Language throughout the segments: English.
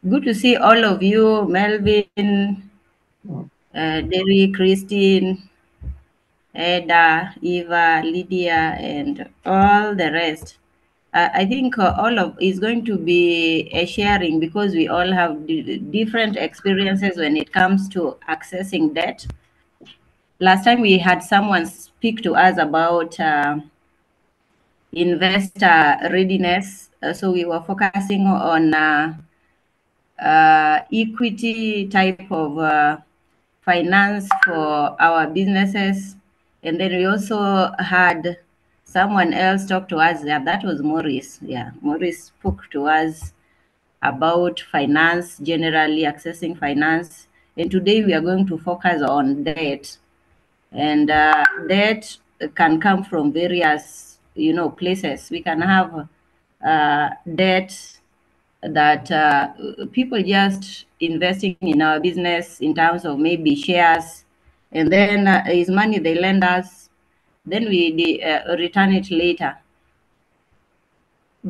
Good to see all of you, Melvin, Derry, Christine, Eda, Eva, Lydia, and all the rest. I think all of is going to be a sharing because we all have different experiences when it comes to accessing debt. Last time we had someone speak to us about investor readiness. So we were focusing on equity type of finance for our businesses. And then we also had someone else talk to us. Yeah, that was Maurice. Yeah, Maurice spoke to us about finance, generally accessing finance. And today we are going to focus on debt. And debt can come from various, places. We can have debt that people just investing in our business in terms of maybe shares, and then is money they lend us, then we return it later.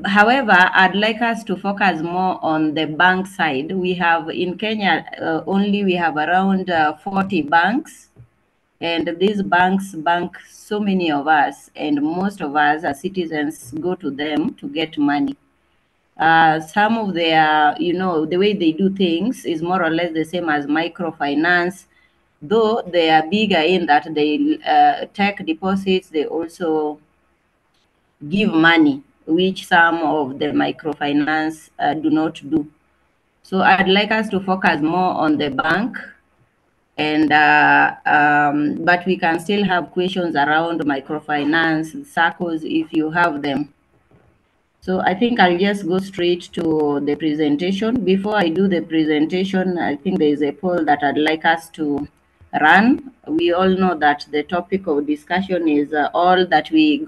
However, I'd like us to focus more on the bank side. We have in Kenya only we have around 40 banks, and these banks bank so many of us, and most of us as citizens go to them to get money. Some of their, the way they do things is more or less the same as microfinance, though they are bigger in that they take deposits, they also give money, which some of the microfinance do not do. So I'd like us to focus more on the bank, and but we can still have questions around microfinance, circles if you have them. So I think I'll just go straight to the presentation. Before I do the presentation, I think there is a poll that I'd like us to run. We all know that the topic of discussion is all that we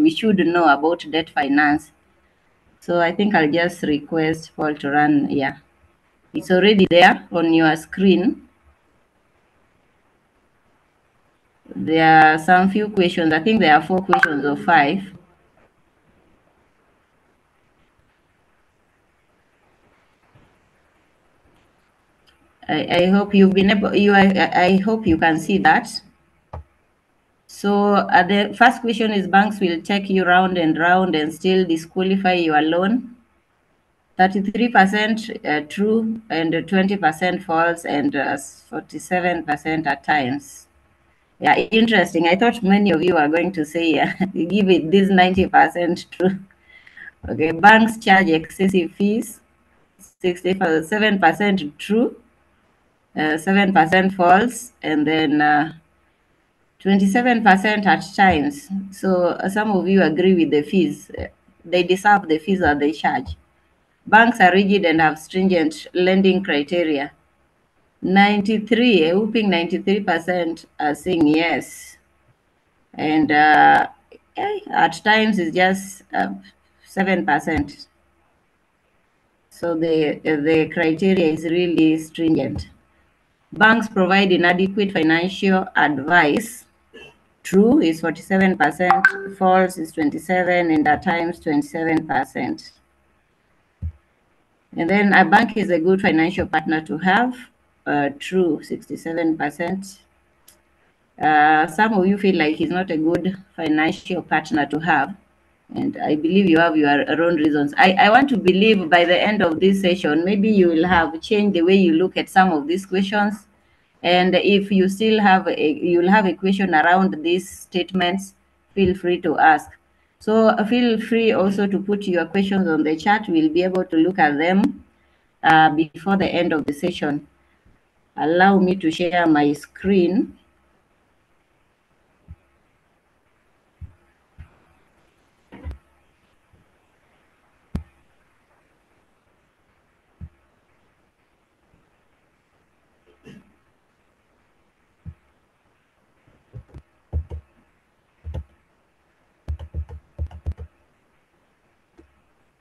should know about debt finance. So I think I'll just request Paul to run. Yeah, it's already there on your screen. There are some few questions. I think there are 4 questions or 5. I hope you've been able. I hope you can see that. So the first question is, banks will take you round and round and still disqualify your loan. 33% true, and 20% false, and 47% at times. Yeah, interesting. I thought many of you are going to say, give it this 90% true. Okay, banks charge excessive fees. 67% true, 7% false, and then 27% at times. So some of you agree with the fees. They deserve the fees that they charge. Banks are rigid and have stringent lending criteria. 93, a whooping 93% are saying yes. And at times it's just 7%. So the criteria is really stringent. Banks provide inadequate financial advice. True is 47%, false is 27%, and at times 27%. And then a bank is a good financial partner to have. True, 67%. Some of you feel like he's not a good financial partner to have, and I believe you have your own reasons. I want to believe by the end of this session, maybe you will have changed the way you look at some of these questions. And if you still have you'll have a question around these statements, feel free to ask. So feel free also to put your questions on the chat. We'll be able to look at them before the end of the session. Allow me to share my screen.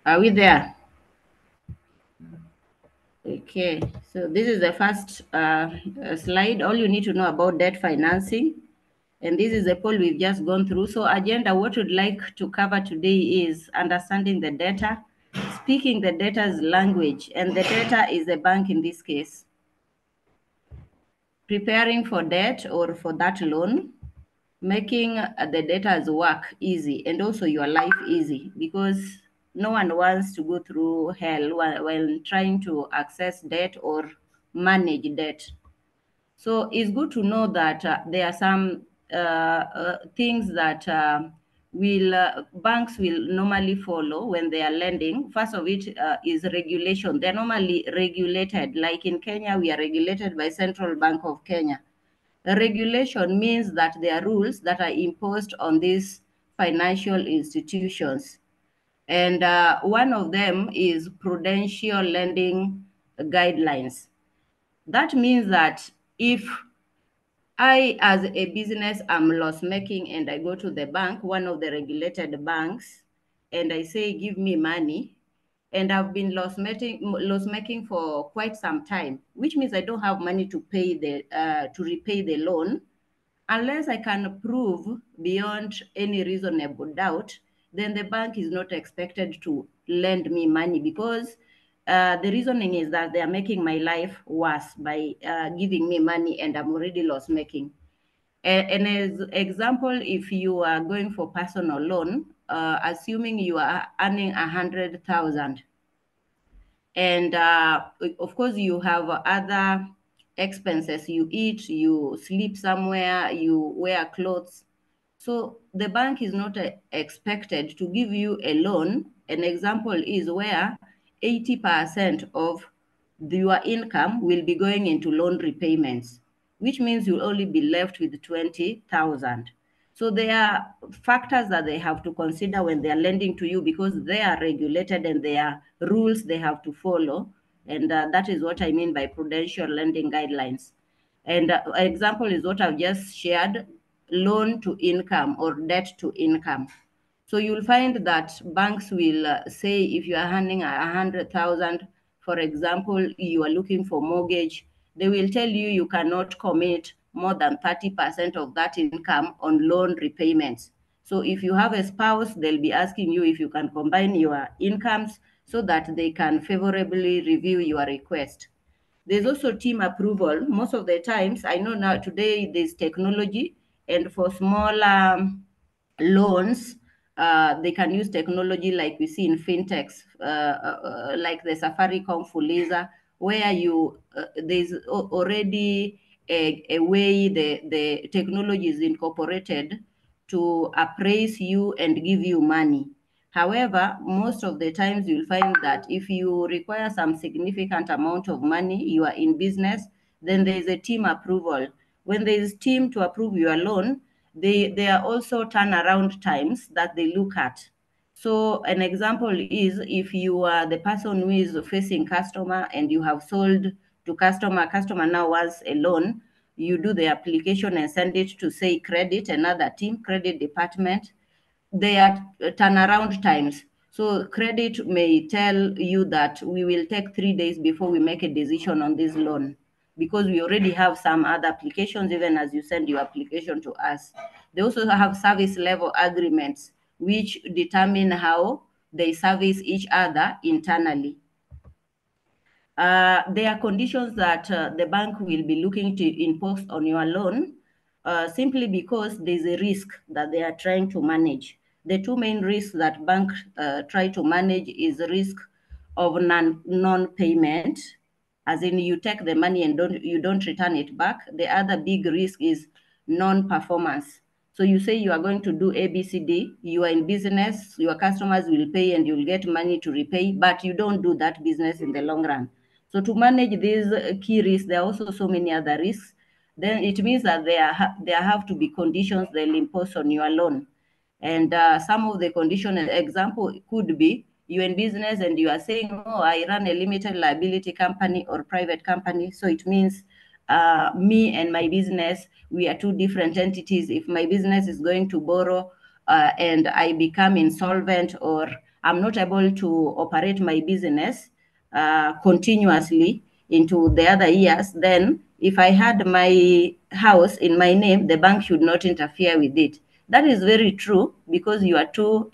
Are we there? Okay, so this is the first slide. All you need to know about debt financing. And this is the poll we've just gone through. So agenda, what we'd like to cover today is understanding the data, speaking the debtor's language, and the debtor is the bank in this case, preparing for debt or for that loan, making the debtor's work easy and also your life easy, because no one wants to go through hell while trying to access debt or manage debt. So it's good to know that there are some things that banks will normally follow when they are lending. First of it is regulation. They're normally regulated. Like in Kenya, we are regulated by Central Bank of Kenya. Regulation means that there are rules that are imposed on these financial institutions. And one of them is prudential lending guidelines. That means that if I, as a business, am loss making and I go to the bank, one of the regulated banks, and I say, give me money, and I've been loss making for quite some time, which means I don't have money to pay to repay the loan, unless I can prove beyond any reasonable doubt, then the bank is not expected to lend me money, because the reasoning is that they are making my life worse by giving me money and I'm already loss making. And as example, if you are going for personal loan, assuming you are earning 100,000, and of course you have other expenses, you eat, you sleep somewhere, you wear clothes, so the bank is not expected to give you a loan. An example is where 80% of your income will be going into loan repayments, which means you'll only be left with 20,000. So there are factors that they have to consider when they are lending to you, because they are regulated and there are rules they have to follow. And that is what I mean by prudential lending guidelines. And example is what I've just shared, loan to income or debt to income. So you'll find that banks will say, if you are handing 100,000, for example, you are looking for mortgage, they will tell you you cannot commit more than 30% of that income on loan repayments. So if you have a spouse, they'll be asking you if you can combine your incomes so that they can favorably review your request. There's also team approval. Most of the times, I know now today there's technology, and for small loans, they can use technology like we see in fintechs, like the Safaricom Fuliza, where there's already a way the technology is incorporated to appraise you and give you money. However, most of the times you'll find that if you require some significant amount of money, you are in business, then there is a team approval. When there is team to approve your loan, there are also turnaround times that they look at. So an example is, if you are the person who is facing customer and you have sold to customer now wants a loan, you do the application and send it to, say, credit, another team, credit department. They are turnaround times. So credit may tell you that we will take 3 days before we make a decision on this loan, because we already have some other applications even as you send your application to us. They also have service level agreements, which determine how they service each other internally. There are conditions that the bank will be looking to impose on your loan, simply because there's a risk that they are trying to manage. The two main risks that banks try to manage is the risk of non-payment, as in you take the money and you don't return it back. The other big risk is non-performance. So you say you are going to do ABCD, you are in business, your customers will pay and you'll get money to repay, but you don't do that business in the long run. So to manage these key risks, there are also so many other risks. Then it means that there have to be conditions they'll impose on your loan. And some of the condition example could be, you're in business and you are saying, oh, I run a limited liability company or private company. So it means me and my business, we are two different entities. If my business is going to borrow and I become insolvent, or I'm not able to operate my business continuously into the other years, then if I had my house in my name, the bank should not interfere with it. That is very true, because you are two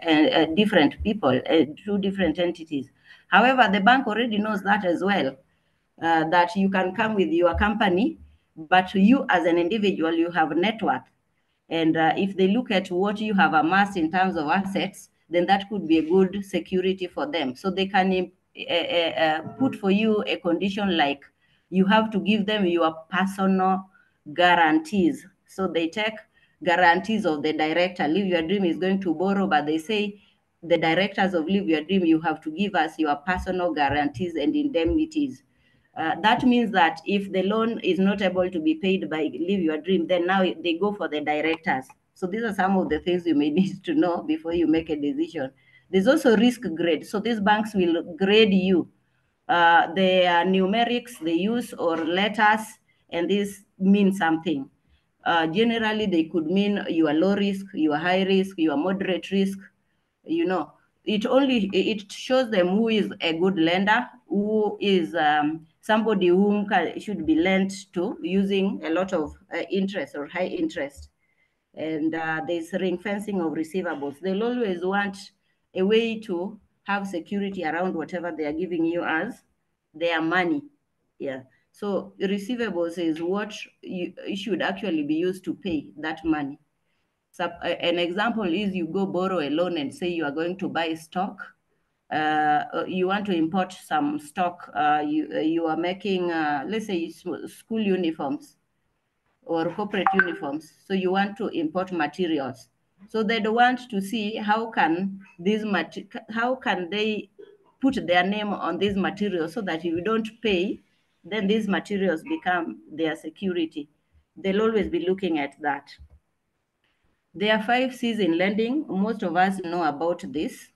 different people, two different entities. However, the bank already knows that as well, that you can come with your company, but you as an individual, you have net worth. And if they look at what you have amassed in terms of assets, then that could be a good security for them. So they can put for you a condition like you have to give them your personal guarantees. So they take guarantees of the director. Live Your Dream is going to borrow, but they say the directors of Live Your Dream, you have to give us your personal guarantees and indemnities. That means that if the loan is not able to be paid by Live Your Dream, then now they go for the directors. So these are some of the things you may need to know before you make a decision. There's also risk grade. So these banks will grade you. They are numerics they use or letters, and this means something. Generally, they could mean you are low risk, you are high risk, you are moderate risk. You know, it shows them who is a good lender, who is somebody whom should be lent to using a lot of interest or high interest. And there's ring fencing of receivables. They'll always want a way to have security around whatever they are giving you as their money. Yeah. So receivables is what you should actually be used to pay that money. So, an example is you go borrow a loan and say you are going to buy stock. You want to import some stock. You are making, let's say, school uniforms or corporate uniforms. So you want to import materials. So they want to see how can they put their name on these materials so that if you don't pay, then these materials become their security. They'll always be looking at that. There are 5 C's in lending. Most of us know about this,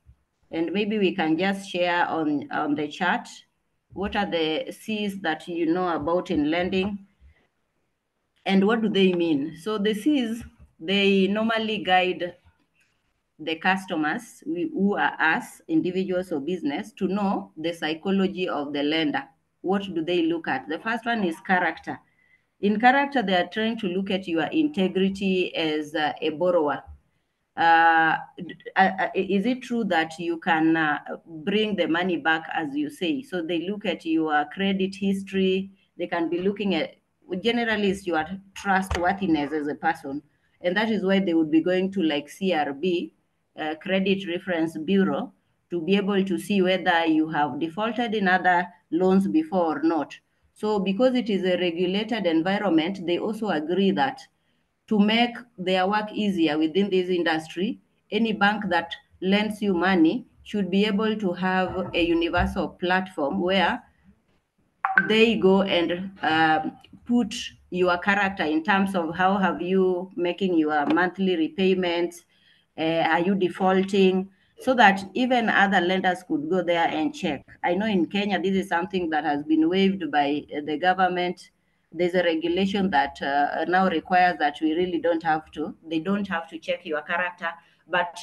and maybe we can just share on the chat. What are the C's that you know about in lending, and what do they mean? So the C's, they normally guide the customers, who are us, individuals or business, to know the psychology of the lender. What do they look at? The first one is character. In character, they are trying to look at your integrity as a borrower. Is it true that you can bring the money back as you say? So they look at your credit history. They can be looking at, generally, it's your trustworthiness as a person. And that is why they would be going to like CRB, Credit Reference Bureau, to be able to see whether you have defaulted in other loans before or not. So because it is a regulated environment, they also agree that to make their work easier within this industry, any bank that lends you money should be able to have a universal platform where they go and put your character in terms of how have you making your monthly repayments, are you defaulting, so that even other lenders could go there and check. I know in Kenya, this is something that has been waived by the government. There's a regulation that now requires that they don't have to check your character, but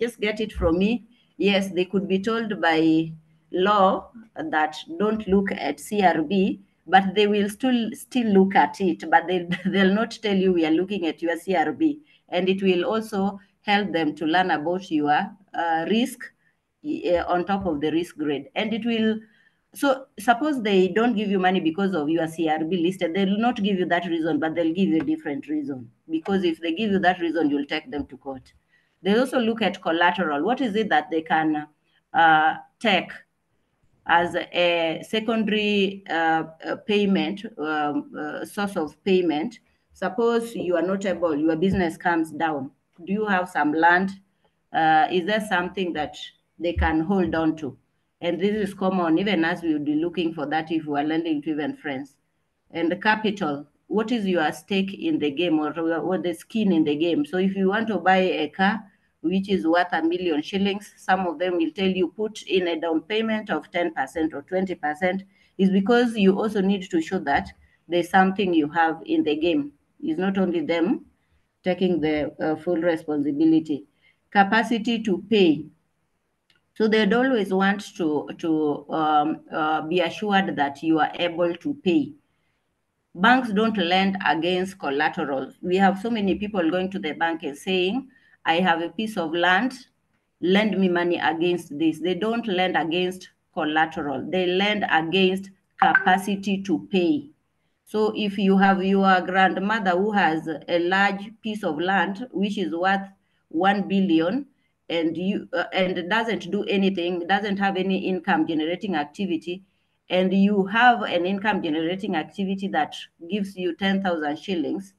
just get it from me. Yes, they could be told by law that don't look at CRB, but they will still look at it, but they'll not tell you we are looking at your CRB. And it will also help them to learn about your risk on top of the risk grade. And it will, so suppose they don't give you money because of your CRB listed, they will not give you that reason, but they'll give you a different reason. Because if they give you that reason, you'll take them to court. They also look at collateral. What is it that they can take as a secondary payment, source of payment? Suppose you are not able, your business comes down. Do you have some land? Is there something that they can hold on to? And this is common, even as we would be looking for that if we are lending to even friends. And the capital, what is your stake in the game, or what the skin in the game? So if you want to buy a car, which is worth $1 million shillings, some of them will tell you put in a down payment of 10% or 20%, is because you also need to show that there's something you have in the game. It's not only them taking the full responsibility. Capacity to pay. So they'd always want to be assured that you are able to pay. Banks don't lend against collateral. We have so many people going to the bank and saying, I have a piece of land, lend me money against this. They don't lend against collateral. They lend against capacity to pay. So if you have your grandmother who has a large piece of land which is worth 1 billion, and doesn't do anything, doesn't have any income generating activity, and you have an income generating activity that gives you 10,000 shillings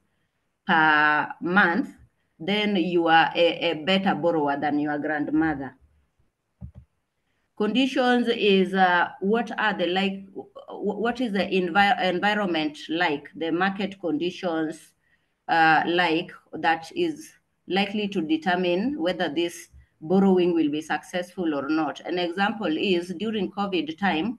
per month, then you are a better borrower than your grandmother. Conditions is what is the environment like, the market conditions like, that is likely to determine whether this borrowing will be successful or not. An example is during COVID time,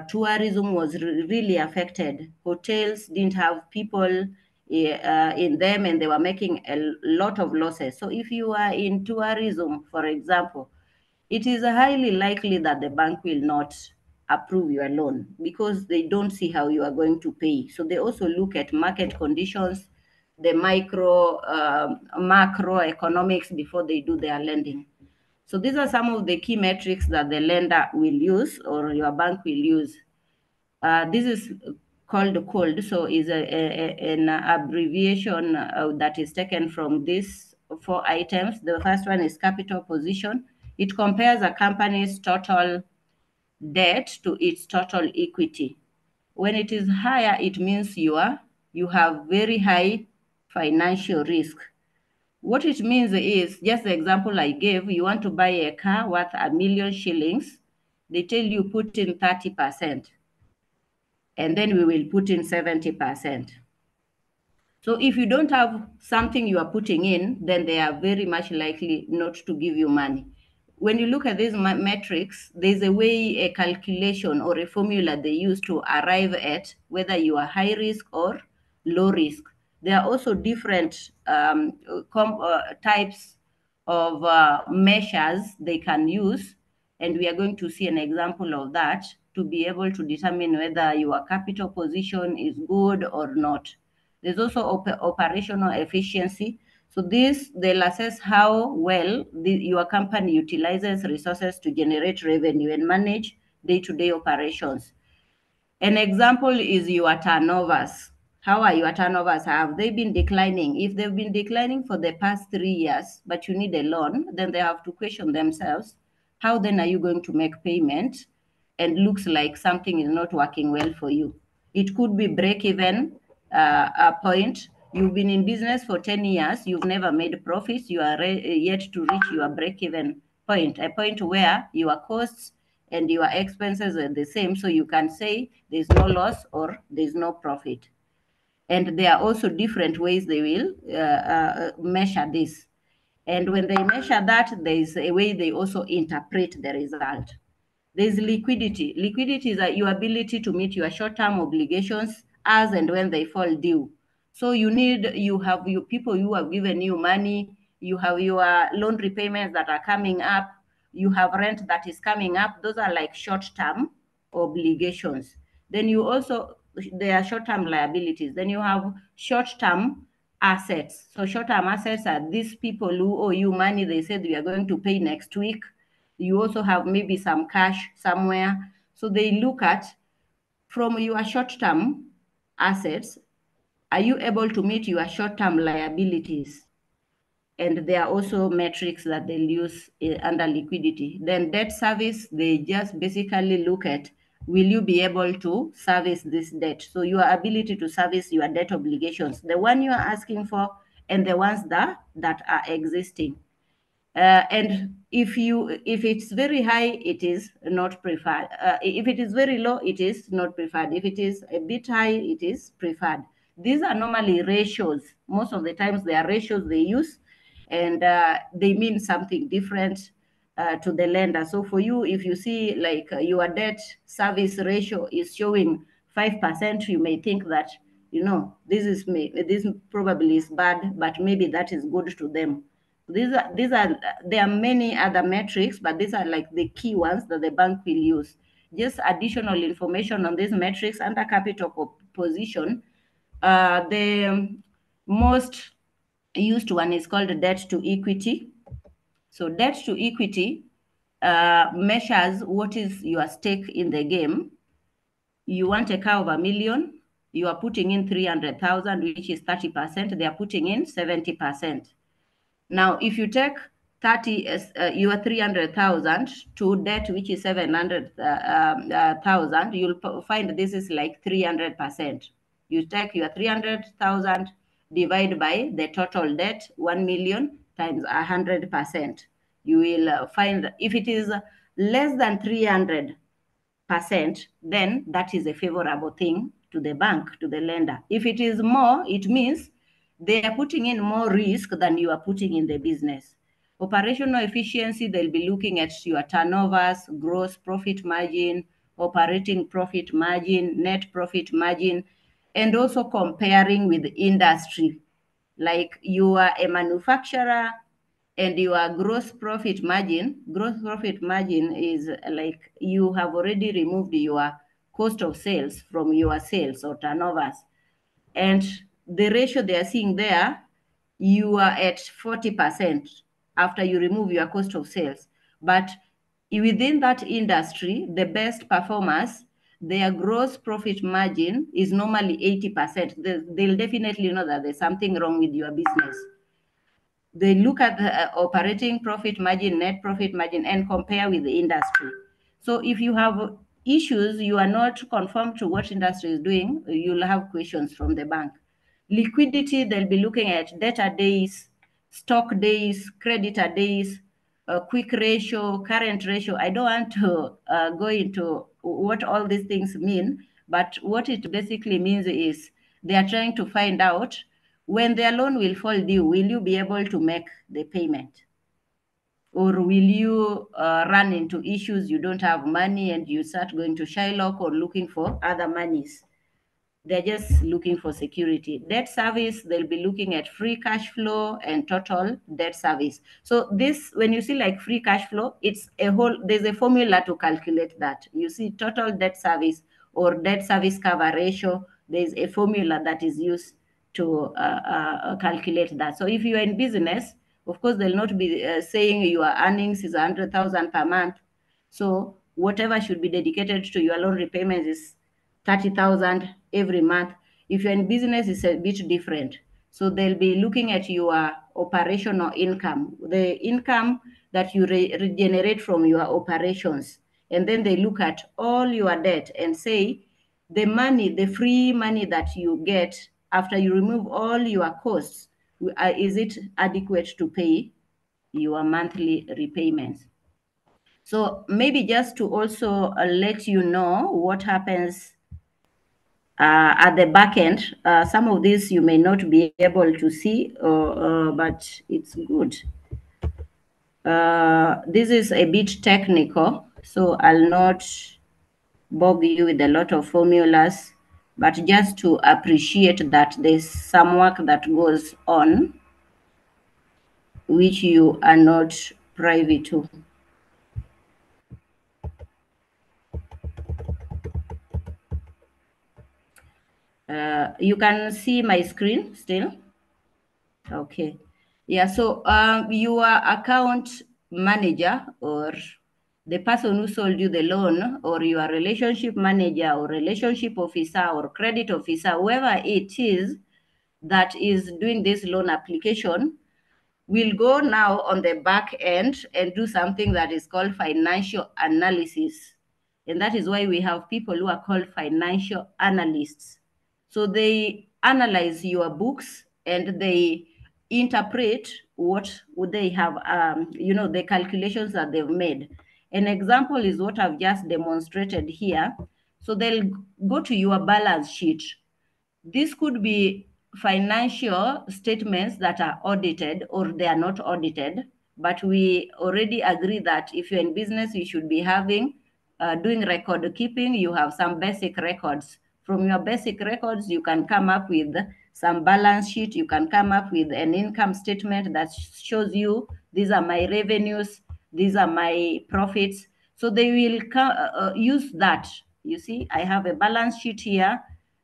tourism was really affected. Hotels didn't have people in them, and they were making a lot of losses. So if you are in tourism, for example, it is highly likely that the bank will not approve your loan because they don't see how you are going to pay. So they also look at market conditions, the macro economics before they do their lending. So these are some of the key metrics that the lender will use or your bank will use. This is called COLD, so is an abbreviation that is taken from these 4 items. The first one is capital position. It compares a company's total debt to its total equity. When it is higher, it means you have very high financial risk. What it means is, just the example I gave, you want to buy a car worth 1 million shillings, they tell you put in 30%, and then we will put in 70%. So if you don't have something you are putting in, then they are very much likely not to give you money. When you look at these metrics, there's a way, a calculation or a formula they use to arrive at whether you are high risk or low risk. There are also different types of measures they can use, and we are going to see an example of that to be able to determine whether your capital position is good or not. There's also operational efficiency. So they'll assess how well your company utilizes resources to generate revenue and manage day-to-day operations. An example is your turnovers. How are your turnovers? Have they been declining? If they've been declining for the past 3 years, but you need a loan, then they have to question themselves, how then are you going to make payment? And looks like something is not working well for you. It could be break-even point. You've been in business for 10 years, you've never made profits, you are yet to reach your break-even point, a point where your costs and your expenses are the same, so you can say there's no loss or there's no profit. And there are also different ways they will measure this. And when they measure that, there is a way they also interpret the result. There's liquidity. Liquidity is your ability to meet your short-term obligations as and when they fall due. So you have people who have given you money, you have your loan repayments that are coming up, you have rent that is coming up. Those are like short-term obligations. Then you also, there are short-term liabilities. Then you have short-term assets. So short-term assets are these people who owe you money. They said we are going to pay next week. You also have maybe some cash somewhere. So they look at, from your short-term assets, are you able to meet your short-term liabilities? And there are also metrics that they'll use under liquidity. Then debt service, they just basically look at, will you be able to service this debt? So your ability to service your debt obligations, the one you are asking for and the ones that are existing. And if it's very high, it is not preferred. If it is very low, it is not preferred. If it is a bit high, it is preferred. These are normally ratios. Most of the times they are ratios they use, and they mean something different to the lender. So for you, if you see like your debt service ratio is showing 5%, you may think that, this probably is bad, but maybe that is good to them. There are many other metrics, but these are like the key ones that the bank will use. Just additional information on these metrics under capital position. The most used one is called debt to equity. So debt to equity measures what is your stake in the game. You want a car of $1 million, you are putting in 300,000, which is 30%. They are putting in 70%. Now, if you take 30 as your 300,000 to debt, which is 700,000, you'll find this is like 300%. You take your 300,000 divide by the total debt, 1 million times 100%. You will find if it is less than 300%, then that is a favorable thing to the bank, to the lender. If it is more, it means they are putting in more risk than you are putting in the business. Operational efficiency, they'll be looking at your turnovers, gross profit margin, operating profit margin, net profit margin, and also comparing with industry. Like you are a manufacturer and your gross profit margin is like you have already removed your cost of sales from your sales or turnovers. And the ratio they are seeing there, you are at 40% after you remove your cost of sales. But within that industry, the best performers, their gross profit margin is normally 80%. They'll definitely know that there's something wrong with your business. They look at the operating profit margin, net profit margin, and compare with the industry. So if you have issues, you are not conformed to what industry is doing, you'll have questions from the bank. Liquidity, they'll be looking at debtor days, stock days, creditor days, quick ratio, current ratio. I don't want to go into what all these things mean, but what it basically means is they are trying to find out when their loan will fall due, will you be able to make the payment? Or will you run into issues, you don't have money and you start going to Shylock or looking for other monies? They're just looking for security. Debt service, they'll be looking at free cash flow and total debt service. So this, when you see like free cash flow, it's a whole, there's a formula to calculate that. You see total debt service or debt service cover ratio, there's a formula that is used to calculate that. So if you are in business, of course, they'll not be saying your earnings is 100,000 per month. So whatever should be dedicated to your loan repayment is 30,000 every month. If you're in business, it's a bit different. So they'll be looking at your operational income, the income that you regenerate from your operations. And then they look at all your debt and say, the money, the free money that you get after you remove all your costs, is it adequate to pay your monthly repayments? So maybe just to also let you know what happens at the back end. Some of this you may not be able to see, but it's good. This is a bit technical, so I'll not bog you with a lot of formulas, but just to appreciate that there's some work that goes on which you are not privy to. You can see my screen still? Okay. Yeah, so your account manager or the person who sold you the loan or your relationship manager or relationship officer or credit officer, whoever it is that is doing this loan application, will go now on the back end and do something that is called financial analysis. And that is why we have people who are called financial analysts. So they analyze your books and they interpret what would they have, the calculations that they've made. An example is what I've just demonstrated here. So they'll go to your balance sheet. This could be financial statements that are audited or they are not audited, but we already agree that if you're in business, you should be having, doing record keeping, you have some basic records. From your basic records, you can come up with some balance sheet, you can come up with an income statement that shows you, these are my revenues, these are my profits. So they will use that. You see, I have a balance sheet here,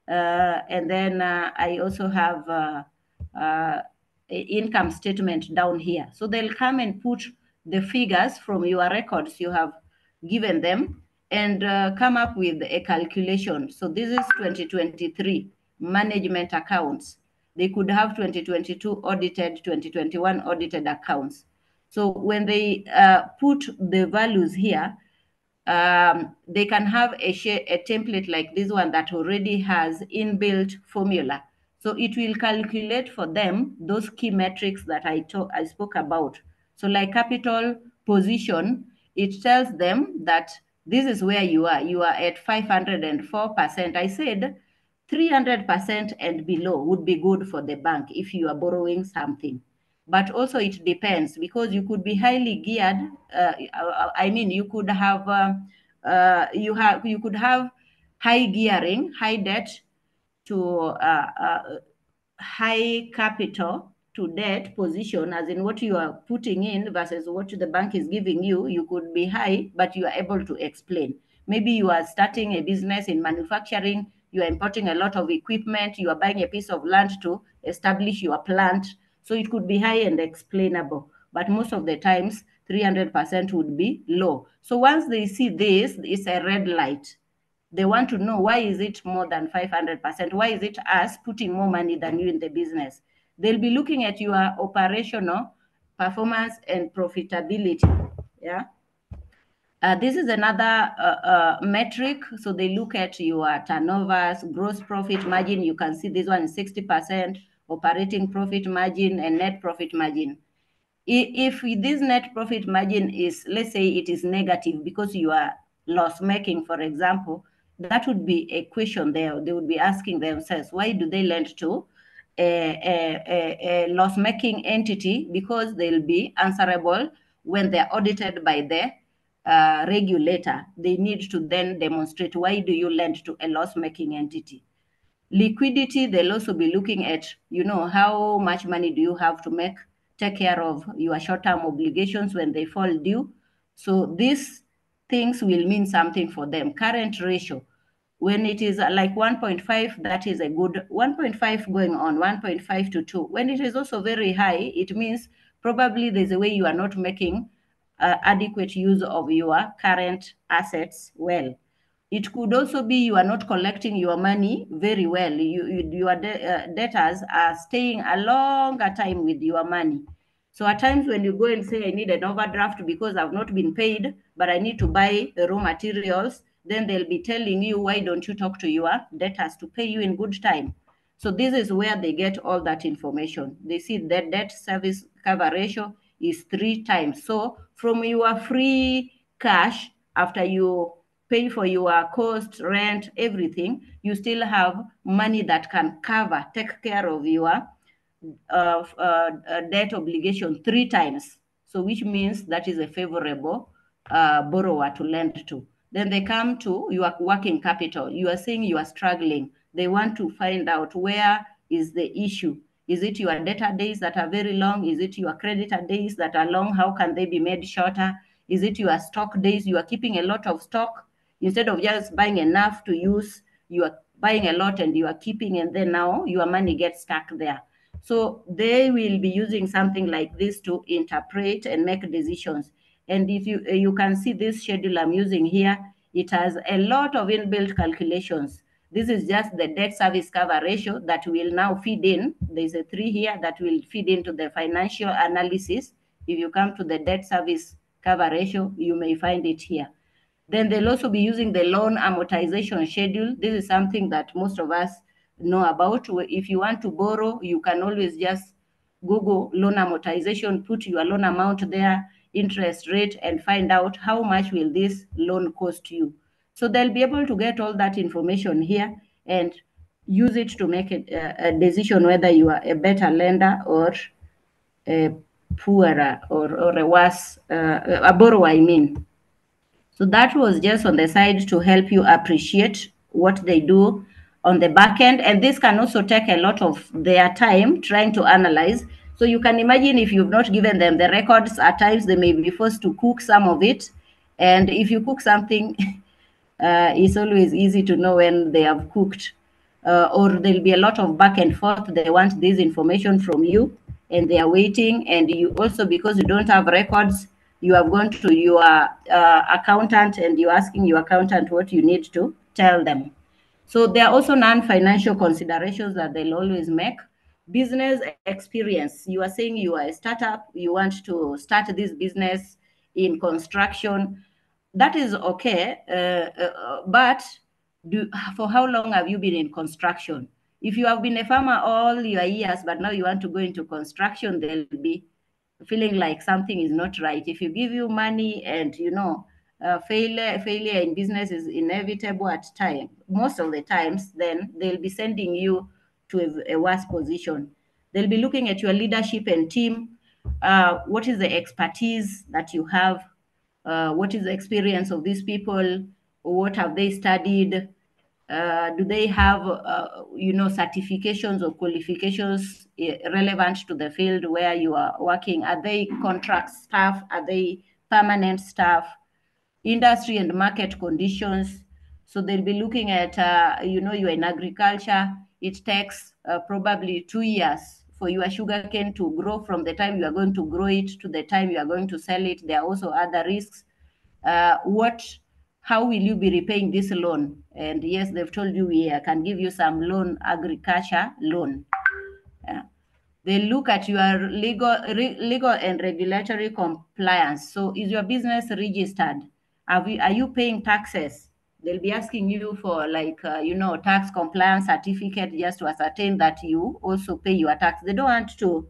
and then I also have income statement down here. So they'll come and put the figures from your records you have given them and come up with a calculation. So this is 2023 management accounts. They could have 2022 audited, 2021 audited accounts. So when they put the values here, they can have a template like this one that already has inbuilt formula. So it will calculate for them those key metrics that I spoke about. So like capital position, it tells them that this is where you are. You are at 504%. I said 300% and below would be good for the bank if you are borrowing something. But also it depends, because you could be highly geared. I mean, you could have you could have high gearing, high debt to high capital to debt position, as in what you are putting in versus what the bank is giving you. You could be high, but you are able to explain. Maybe you are starting a business in manufacturing, you are importing a lot of equipment, you are buying a piece of land to establish your plant. So it could be high and explainable, but most of the times 300% would be low. So once they see this, it's a red light. They want to know, why is it more than 500%? Why is it us putting more money than you in the business? They'll be looking at your operational performance and profitability. Yeah. This is another metric. So they look at your turnovers, gross profit margin. You can see this one is 60%, operating profit margin and net profit margin. If this net profit margin is, let's say it is negative because you are loss making, for example, that would be a question there. They would be asking themselves, why do they lend to a loss making entity? Because they'll be answerable when they're audited by the regulator. They need to then demonstrate, why do you lend to a loss making entity? Liquidity, they'll also be looking at, how much money do you have to take care of your short-term obligations when they fall due. So these things will mean something for them. Current ratio, when it is like 1.5, that is a good 1.5 going on, 1.5 to 2. When it is also very high, it means probably there's a way you are not making adequate use of your current assets well. It could also be you are not collecting your money very well. Your debtors are staying a longer time with your money. So at times when you go and say, I need an overdraft because I've not been paid, but I need to buy the raw materials, then they'll be telling you, why don't you talk to your debtors to pay you in good time? So this is where they get all that information. They see that debt service cover ratio is 3 times. So from your free cash, after you pay for your cost, rent, everything, you still have money that can take care of your debt obligation 3 times. So which means that is a favorable borrower to lend to. Then they come to your working capital. You are saying you are struggling. They want to find out, where is the issue? Is it your debtor days that are very long? Is it your creditor days that are long? How can they be made shorter? Is it your stock days? You are keeping a lot of stock. Instead of just buying enough to use, you are buying a lot and you are keeping, and then now your money gets stuck there. So they will be using something like this to interpret and make decisions. And if you can see this schedule I'm using here, it has a lot of inbuilt calculations. This is just the debt service cover ratio that will now feed in. There's a 3 here that will feed into the financial analysis. If you come to the debt service cover ratio, you may find it here. Then they'll also be using the loan amortization schedule. This is something that most of us know about. If you want to borrow, you can always just Google loan amortization, put your loan amount there, interest rate, and find out how much will this loan cost you. So they'll be able to get all that information here and use it to make a decision whether you are a better lender or a poorer or a worse, a borrower, I mean. So that was just on the side to help you appreciate what they do on the back end. And this can also take a lot of their time trying to analyze. So you can imagine, if you've not given them the records, at times they may be forced to cook some of it. And if you cook something, it's always easy to know when they have cooked. Or there'll be a lot of back and forth. They want this information from you and they are waiting. And you also, because you don't have records, you have gone to your accountant and you're asking your accountant what you need to tell them. So there are also non-financial considerations that they'll always make. Business experience. You are saying you are a startup, you want to start this business in construction. That is okay, but for how long have you been in construction? If you have been a farmer all your years, but now you want to go into construction, they'll be feeling like something is not right. If you give you money and failure in business is inevitable at time, most of the times, then they'll be sending you to a worse position. They'll be looking at your leadership and team. What is the expertise that you have? What is the experience of these people? What have they studied? Do they have certifications or qualifications relevant to the field where you are working? Are they contract staff? Are they permanent staff? Industry and market conditions. So they'll be looking at you're in agriculture. It takes probably 2 years for your sugarcane to grow from the time you are going to grow it to the time you are going to sell it. There are also other risks. How will you be repaying this loan? And yes, they've told you we can give you some loan, agriculture loan. They look at your legal and regulatory compliance. So is your business registered? Are you paying taxes? They'll be asking you for tax compliance certificate just to ascertain that you also pay your tax. They don't want to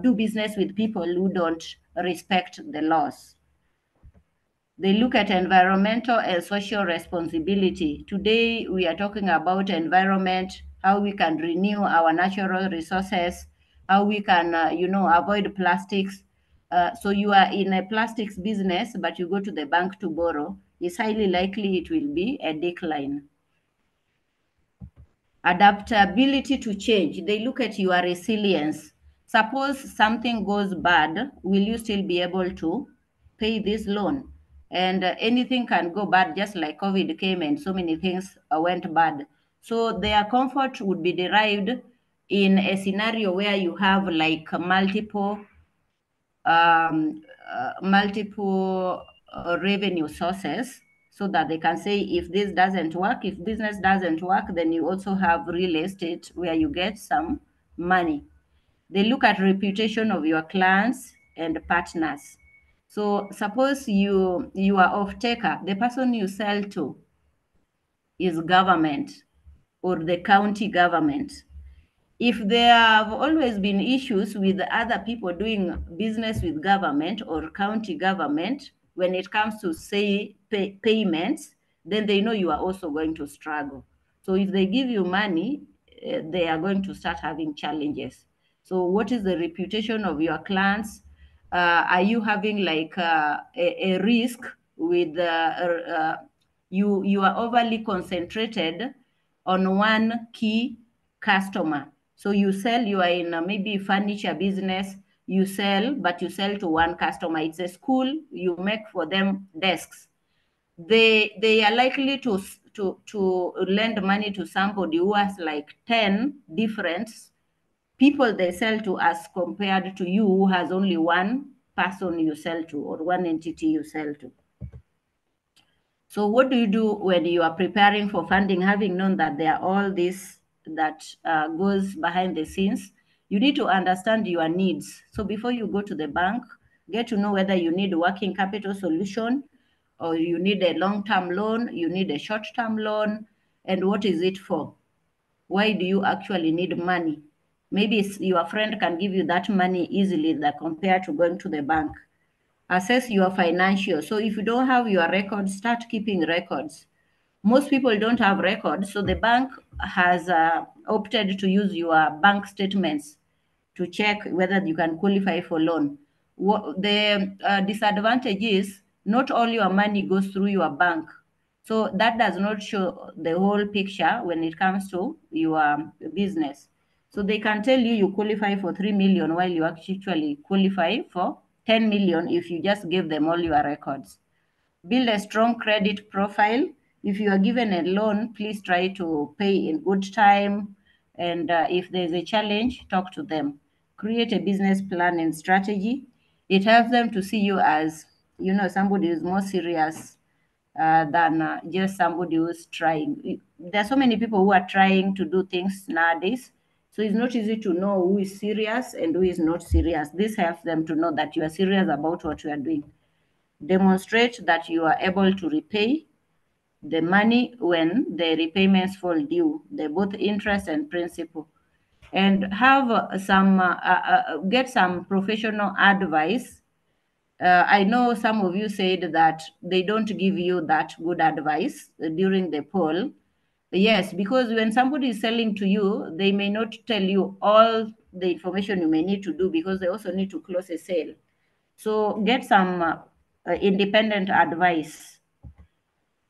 do business with people who don't respect the laws. They look at environmental and social responsibility. Today, we are talking about environment, how we can renew our natural resources, how we can, avoid plastics. So you are in a plastics business, but you go to the bank to borrow, it's highly likely it will be a decline. Adaptability to change. They look at your resilience. Suppose something goes bad, will you still be able to pay this loan? And anything can go bad, just like COVID came and so many things went bad. So their comfort would be derived in a scenario where you have like multiple revenue sources, so that they can say if this doesn't work, if business doesn't work, then you also have real estate where you get some money. They look at reputation of your clients and partners. So suppose you are off taker, the person you sell to is government or the county government. If there have always been issues with other people doing business with government or county government, when it comes to say payments, then they know you are also going to struggle. So if they give you money, they are going to start having challenges. So what is the reputation of your clients? Are you having like a risk with you are overly concentrated on one key customer? So you sell, you are in maybe furniture business, you sell, but you sell to one customer. It's a school, you make for them desks. They are likely to lend money to somebody who has like 10 different people they sell to, as compared to you who has only one person you sell to or one entity you sell to. So what do you do when you are preparing for funding, having known that there are all this that goes behind the scenes? You need to understand your needs. So before you go to the bank, get to know whether you need a working capital solution, or you need a long-term loan, you need a short-term loan, and what is it for? Why do you actually need money? Maybe your friend can give you that money easily that compared to going to the bank. Assess your financials. So if you don't have your records, start keeping records. Most people don't have records, so the bank has opted to use your bank statements to check whether you can qualify for loan. The disadvantage is not all your money goes through your bank. So that does not show the whole picture when it comes to your business. So they can tell you you qualify for 3 million while you actually qualify for 10 million if you just give them all your records. Build a strong credit profile. If you are given a loan, please try to pay in good time. And if there's a challenge, talk to them. Create a business plan and strategy. It helps them to see you as, you know, somebody who's more serious than just somebody who's trying. There are so many people who are trying to do things nowadays. So it's not easy to know who is serious and who is not serious. This helps them to know that you are serious about what you are doing. Demonstrate that you are able to repay the money when the repayments fall due, the both interest and principal. And have get some professional advice. I know some of you said that they don't give you that good advice during the poll. Yes, because when somebody is selling to you, they may not tell you all the information you may need to do, because they also need to close a sale. So get some independent advice.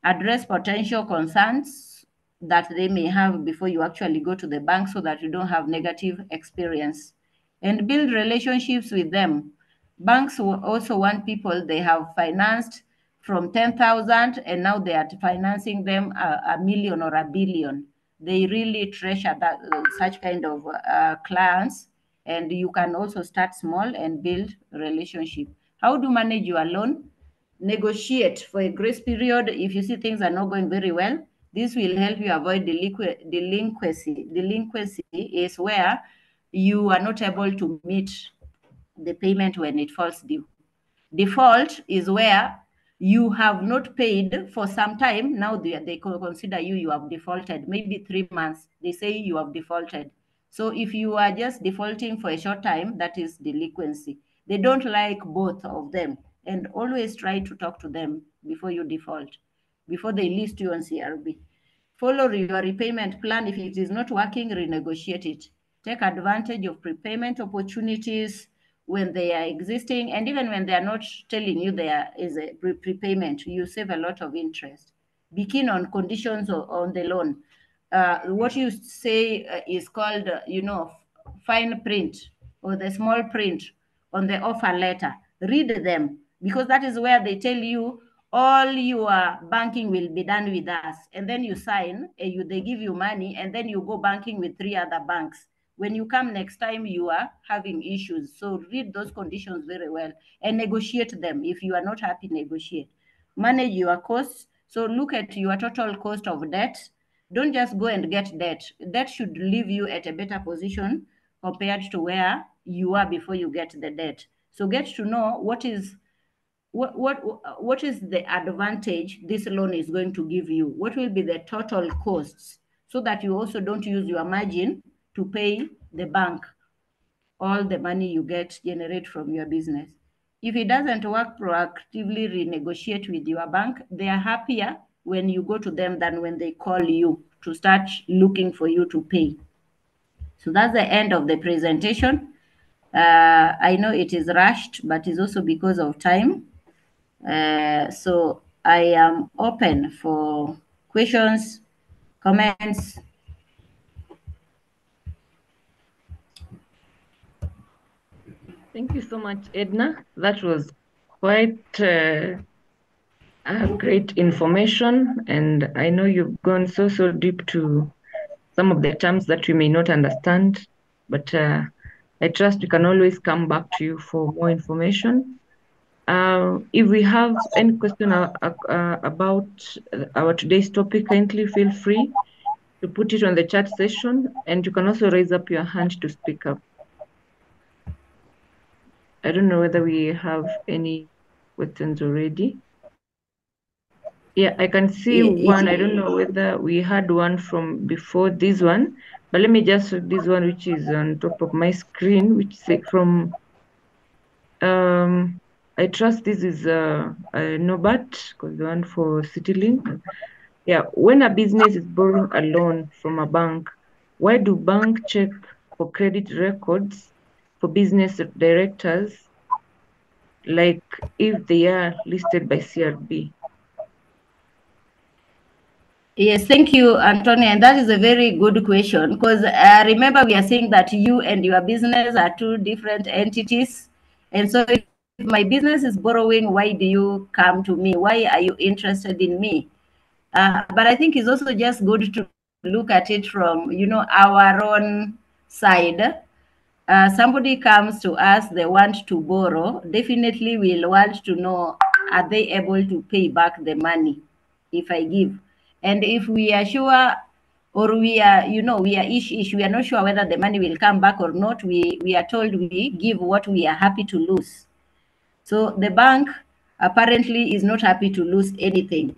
Address potential concerns that they may have before you actually go to the bank, so that you don't have negative experience, and build relationships with them. Banks will also want people they have financed from 10,000 and now they are financing them a million or a billion. They really treasure that such kind of clients, and you can also start small and build relationship. How to manage your loan? Negotiate for a grace period if you see things are not going very well. This will help you avoid delinquency. Delinquency is where you are not able to meet the payment when it falls due. Default is where you have not paid for some time. Now they consider you have defaulted, maybe 3 months. They say you have defaulted. So if you are just defaulting for a short time, that is delinquency. They don't like both of them. And always try to talk to them before you default, before they list you on CRB. Follow your repayment plan. If it is not working, renegotiate it. Take advantage of prepayment opportunities when they are existing, and even when they are not telling you there is a prepayment, you save a lot of interest. Be keen on conditions on the loan. What you say is called, fine print or the small print on the offer letter. Read them, because that is where they tell you all your banking will be done with us, and then you sign, they give you money, and then you go banking with 3 other banks. When you come next time, you are having issues. So read those conditions very well and negotiate them. If you are not happy, negotiate. Manage your costs. So look at your total cost of debt. Don't just go and get debt. Debt should leave you at a better position compared to where you are before you get the debt. So get to know what is the advantage this loan is going to give you? What will be the total costs, so that you also don't use your margin to pay the bank all the money you generate from your business. If it doesn't work, proactively renegotiate with your bank. They are happier when you go to them than when they call you to start looking for you to pay. So that's the end of the presentation. I know it is rushed, but it's also because of time. So I am open for questions, comments. Thank you so much, Edna. That was quite great information, and I know you've gone so deep to some of the terms that we may not understand, but I trust we can always come back to you for more information. If we have any question about our today's topic, kindly feel free to put it on the chat session, and you can also raise up your hand to speak up. I don't know whether we have any questions already. Yeah, I can see one. I don't know whether we had one from before this one, but let me just read this one, which is on top of my screen, which is from, I trust this is Nobat, because the one for CityLink. Yeah, when a business is borrowing a loan from a bank, why do banks check for credit records for business directors, like if they are listed by CRB? Yes, thank you, Antonia. And that is a very good question, because remember we are saying that you and your business are two different entities. And so if my business is borrowing, why do you come to me? Why are you interested in me? But I think it's also just good to look at it from, our own side. somebody comes to us, they want to borrow, definitely we'll want to know, are they able to pay back the money if I give? And if we are sure, or we are, we are ish, we are not sure whether the money will come back or not, we are told we give what we are happy to lose. So the bank apparently is not happy to lose anything.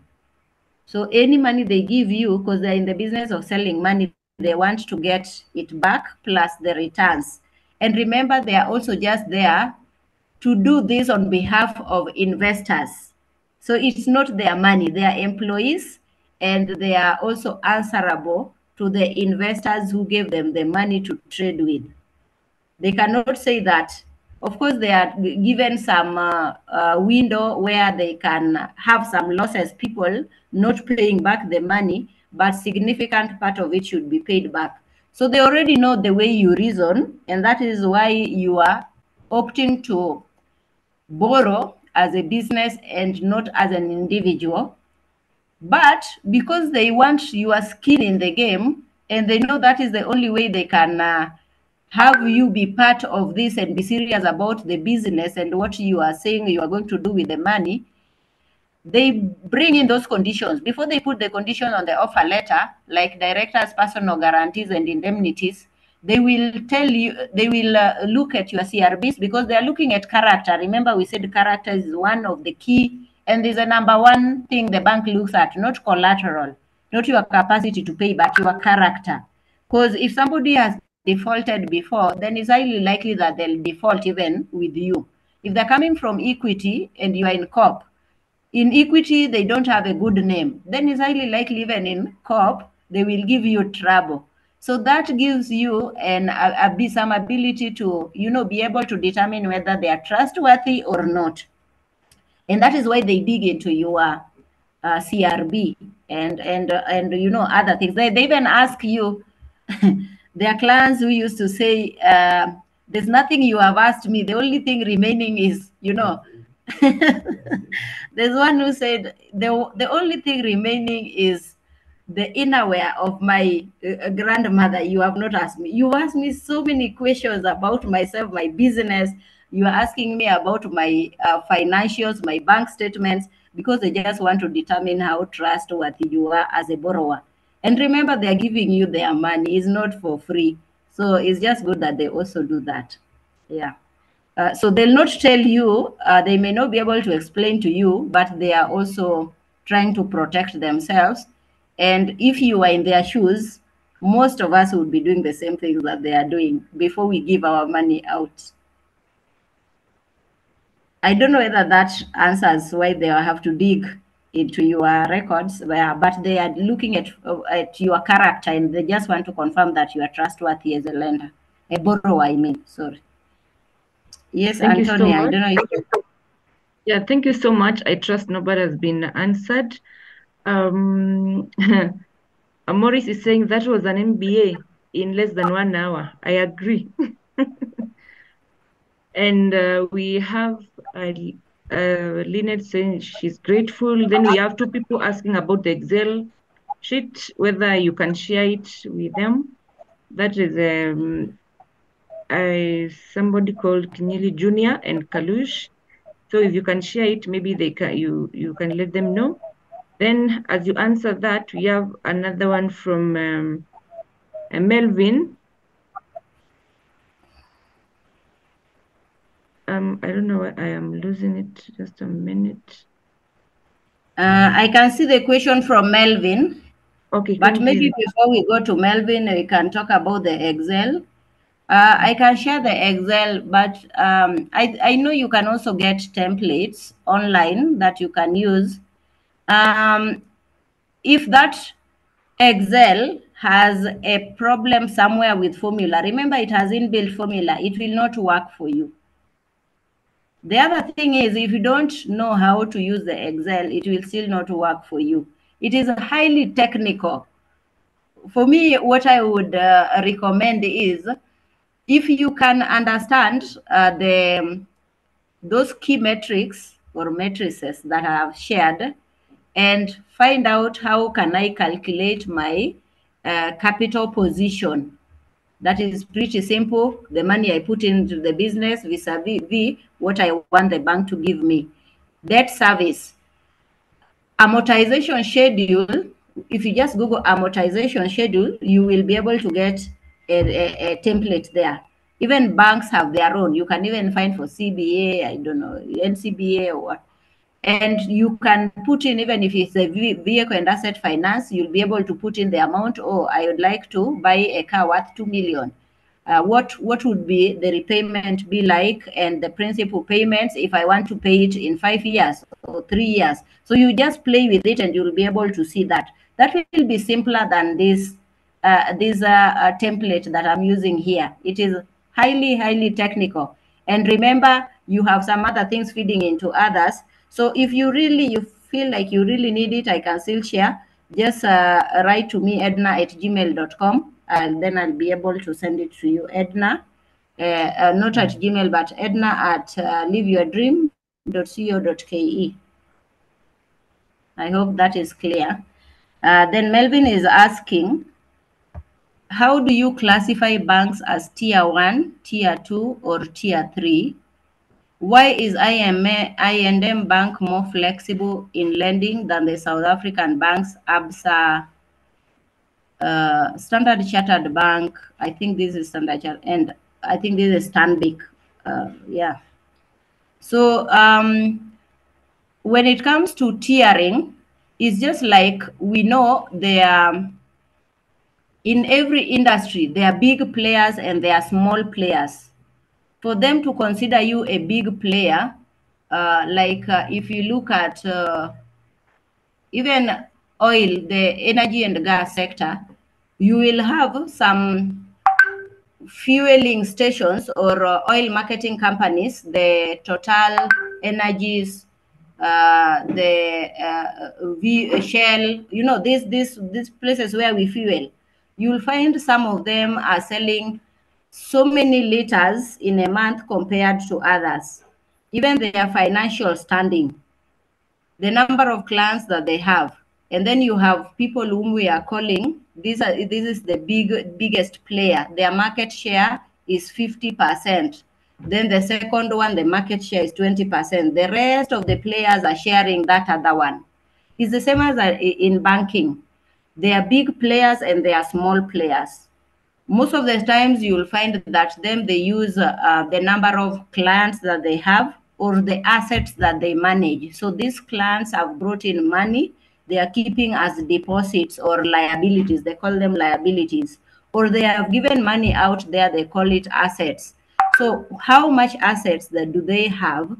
So any money they give you, because they're in the business of selling money, they want to get it back plus the returns. And remember, they are also just there to do this on behalf of investors. So it's not their money, they are employees, and they are also answerable to the investors who gave them the money to trade with. They cannot say that. Of course, they are given some window where they can have some losses, people not paying back the money, but significant part of it should be paid back. So they already know the way you reason, and that is why you are opting to borrow as a business and not as an individual. But because they want your skin in the game, and they know that is the only way they can have you be part of this and be serious about the business and what you are saying you are going to do with the money, they bring in those conditions. Before they put the condition on the offer letter, like directors' personal guarantees and indemnities, they will tell you, they will look at your CRBs, because they are looking at character. Remember, we said character is one of the key, and there's a number one thing the bank looks at, not collateral, not your capacity to pay, but your character. Because if somebody has defaulted before, then it's highly likely that they'll default even with you. If they're coming from equity and you are in corp, in equity, they don't have a good name. Then it's highly likely even in corp, they will give you trouble. So that gives you some ability to, be able to determine whether they are trustworthy or not. And that is why they dig into your CRB and other things. They even ask you. There are clients who used to say, "There's nothing you have asked me. The only thing remaining is, There's one who said the only thing remaining is the innerwear of my grandmother. You have not asked me. You asked me so many questions about myself, my business. You are asking me about my financials, my bank statements, because they just want to determine how trustworthy you are as a borrower. And remember, they are giving you their money. It's not for free. So it's just good that they also do that. Yeah. So they'll not tell you, they may not be able to explain to you, but they are also trying to protect themselves. And if you are in their shoes, most of us would be doing the same things that they are doing before we give our money out. I don't know whether that answers why they have to dig into your records, but they are looking at your character, and they just want to confirm that you are trustworthy as a lender, a borrower, I mean, sorry. Yes, Thank Antonia, you so much. I don't know if Yeah, thank you so much. I trust nobody has been answered. Maurice is saying that was an MBA in less than 1 hour. I agree. And we have Lynette saying she's grateful. Then we have 2 people asking about the Excel sheet, whether you can share it with them. That is somebody called Kinyili Jr. and Kalush. So if you can share it, maybe they can you can let them know. Then as you answer that, we have another one from Melvin. I don't know why I am losing it. Just a minute. I can see the question from Melvin. Okay. But maybe before we go to Melvin, we can talk about the Excel. I can share the Excel, but I know you can also get templates online that you can use. If that Excel has a problem somewhere with formula, remember it has inbuilt formula, it will not work for you. The other thing is, if you don't know how to use the Excel, it will still not work for you. It is highly technical. For me, what I would recommend is, if you can understand those key metrics or matrices that I have shared, and find out how can I calculate my capital position. That is pretty simple. The money I put into the business vis-a-vis what I want the bank to give me. Debt service. Amortization schedule. If you just Google amortization schedule, you will be able to get a template there. Even banks have their own. You can even find for CBA, I don't know, NCBA or what. And you can put in, even if it's a vehicle and asset finance, you'll be able to put in the amount. Oh, I would like to buy a car worth 2 million. What would be the repayment be like, and the principal payments if I want to pay it in 5 years or 3 years. So you just play with it and you'll be able to see that. That will be simpler than this template that I'm using here. It is highly technical. And remember, you have some other things feeding into others. So if you feel like you really need it, I can still share. Just write to me, edna@gmail.com, and then I'll be able to send it to you. Edna, not at Gmail, but edna@liveyourdream.co.ke. I hope that is clear. Then Melvin is asking, how do you classify banks as tier 1, tier 2, or tier 3? Why is I&M Bank more flexible in lending than the South African banks, ABSA, Standard Chartered Bank? I think this is Standard Chartered, and I think this is Stanbic. Yeah. So when it comes to tiering, it's just like we know in every industry, there are big players and there are small players. For them to consider you a big player, if you look at even oil, the energy and gas sector, you will have some fueling stations or oil marketing companies, the Total Energies, Shell, you know, these places where we fuel. You'll find some of them are selling so many liters in a month compared to others. Even their financial standing, the number of clients that they have. And then you have people whom we are calling, this is the biggest player. Their market share is 50%. Then the second one, the market share is 20%. The rest of the players are sharing that other one. It's the same as in banking. There are big players and there are small players. Most of the times you'll find that they use the number of clients that they have or the assets that they manage. So these clients have brought in money, they are keeping as deposits or liabilities, they call them liabilities, or they have given money out there, they call it assets. So how much assets do they have?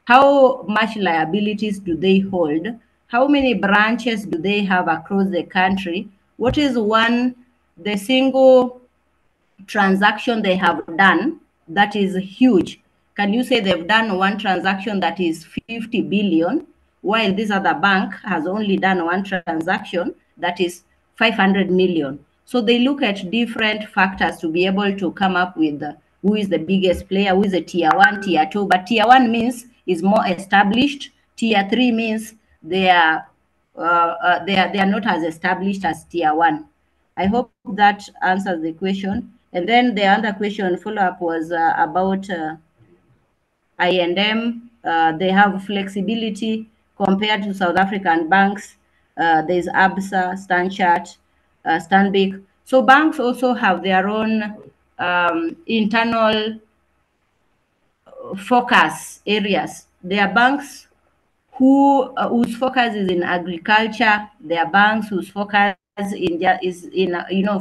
How much liabilities do they hold? How many branches do they have across the country? What is the single transaction they have done that is huge? Can you say they've done one transaction that is 50 billion, while this other bank has only done one transaction that is 500 million? So they look at different factors to be able to come up with who is the biggest player, who is a tier 1, tier 2. But tier 1 means is more established. Tier 3 means they are not as established as tier 1. I hope that answers the question. And then the other question follow-up was about I&M. They have flexibility compared to South African banks. There's ABSA, Stanchart, Stanbic. So banks also have their own internal focus areas. There are banks whose focus is in agriculture. There are banks whose focus is in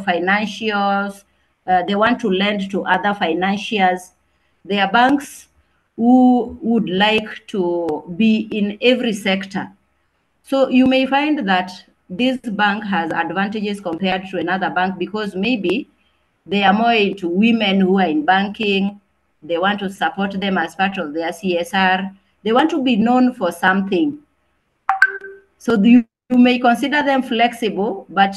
financials. They want to lend to other financiers. There are banks who would like to be in every sector. So you may find that this bank has advantages compared to another bank because maybe they are more into women who are in banking. They want to support them as part of their CSR. They want to be known for something. So you may consider them flexible, but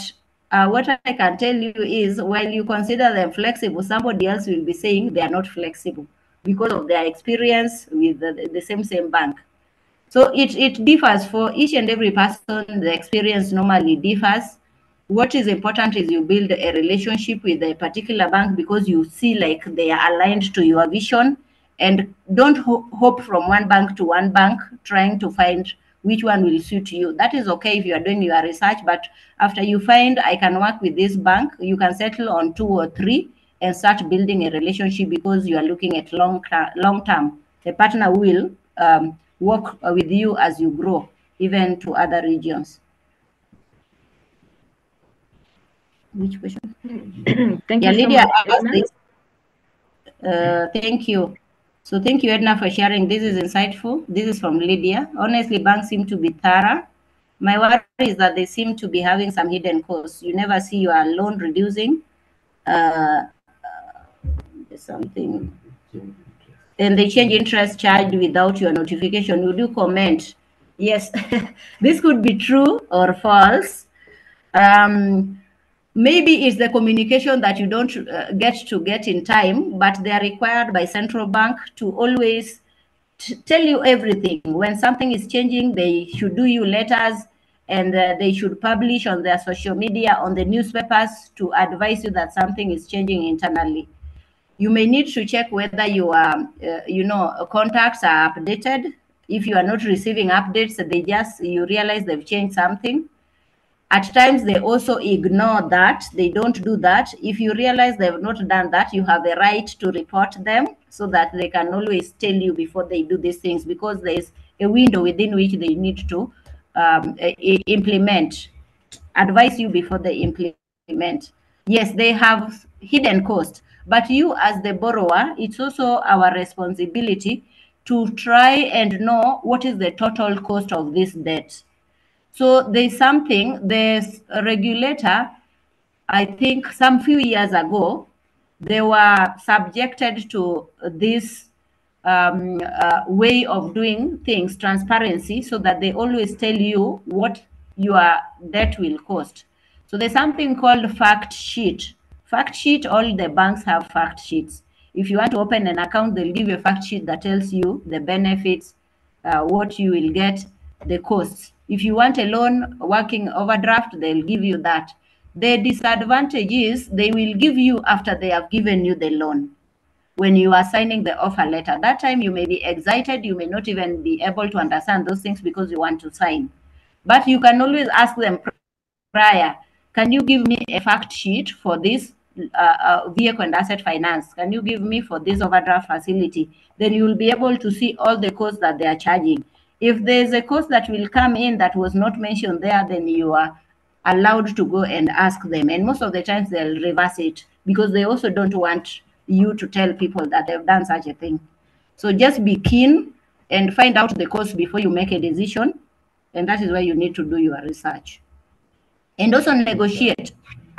what I can tell you is while you consider them flexible, somebody else will be saying they are not flexible because of their experience with the same bank. So it differs for each and every person. The experience normally differs. what is important is you build a relationship with a particular bank because you see like they are aligned to your vision, and don't hope from one bank to one bank trying to find which one will suit you. That is okay if you are doing your research, but after you find I can work with this bank, you can settle on 2 or 3 and start building a relationship because you are looking at long term. A partner will work with you as you grow, even to other regions. Which question? Thank Yeah, you so Lydia much, asked Edna. this. Thank you. So thank you, Edna, for sharing. This is insightful. This is from Lydia. Honestly, banks seem to be thorough. My worry is that they seem to be having some hidden costs. You never see your loan reducing. Something. And they change interest charge without your notification. Would you comment? Yes, this could be true or false. Maybe it's the communication that you don't get in time, but they are required by central bank to always tell you everything. When something is changing, they should do you letters, and they should publish on their social media, on the newspapers, to advise you that something is changing internally. You may need to check whether your contacts are updated. If you are not receiving updates, you realize they've changed something. At times, they also ignore that. They don't do that. If you realize they've not done that, you have a right to report them so that they can always tell you before they do these things, because there's a window within which they need to implement, advise you before they implement. Yes, they have hidden cost, but you as the borrower, it's also our responsibility to try and know what is the total cost of this debt. So there's something, there's a regulator, I think some few years ago, they were subjected to this way of doing things, transparency, so that they always tell you what your debt will cost. So there's something called fact sheet. Fact sheet, all the banks have fact sheets. If you want to open an account, they'll give you a fact sheet that tells you the benefits, what you will get, the costs. If you want a loan working overdraft, they'll give you that. The disadvantage is they will give you after they have given you the loan. When you are signing the offer letter, that time you may be excited, you may not even be able to understand those things because you want to sign. But you can always ask them prior, can you give me a fact sheet for this vehicle and asset finance? Can you give me for this overdraft facility? Then you will be able to see all the costs that they are charging. If there's a cost that will come in that was not mentioned there, then you are allowed to go and ask them. And most of the times they'll reverse it because they also don't want you to tell people that they've done such a thing. So just be keen and find out the cost before you make a decision. And that is why you need to do your research. And also negotiate.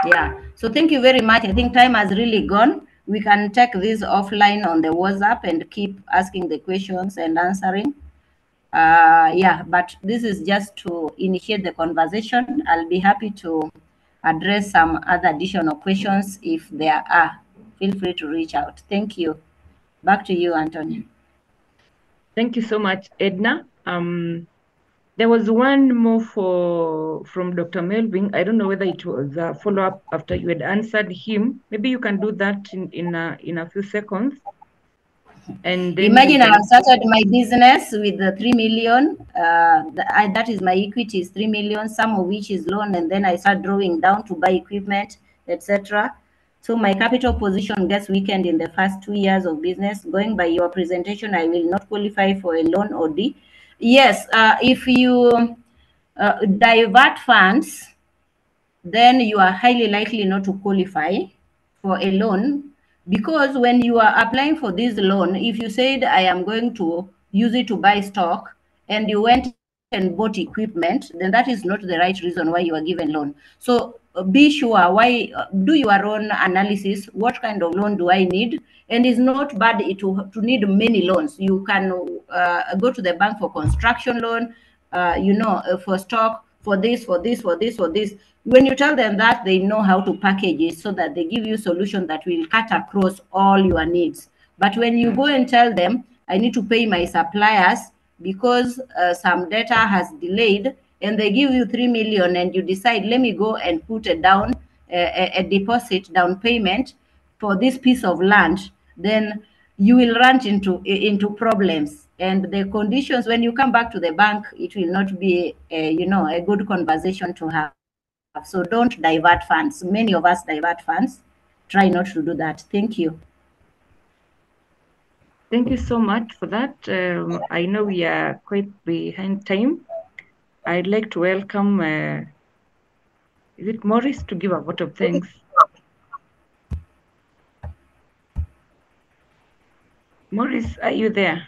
Yeah. So thank you very much. I think time has really gone. We can take this offline on the WhatsApp and keep asking the questions and answering. Yeah, but this is just to initiate the conversation. I'll be happy to address some other additional questions if there are. Feel free to reach out. Thank you. Back to you, Anthony. Thank you so much, Edna. There was one more from Dr. Melvin. I don't know whether it was a follow-up after you had answered him. Maybe you can do that in a few seconds. And then imagine I have started my business with the 3 million. That is my equity is 3 million, some of which is loan, and then I start drawing down to buy equipment, etc. So my capital position gets weakened in the first 2 years of business. Going by your presentation, I will not qualify for a loan or D. Yes, if you divert funds, then you are highly likely not to qualify for a loan, because when you are applying for this loan, if you said I am going to use it to buy stock and you went and bought equipment, then that is not the right reason why you are given loan. So be sure, do your own analysis. What kind of loan do I need? And it's not bad to need many loans. You can go to the bank for construction loan, for stock, for this. When you tell them that, they know how to package it so that they give you a solution that will cut across all your needs. But when you go and tell them, I need to pay my suppliers because some data has delayed and they give you 3 million, and you decide, let me go and put a deposit down payment for this piece of land, then you will run into problems, and the conditions when you come back to the bank, it will not be a good conversation to have. So don't divert funds. Many of us divert funds. Try not to do that. Thank you. Thank you so much for that. I know we are quite behind time. I'd like to welcome, is it Maurice, to give a vote of thanks? Maurice, are you there?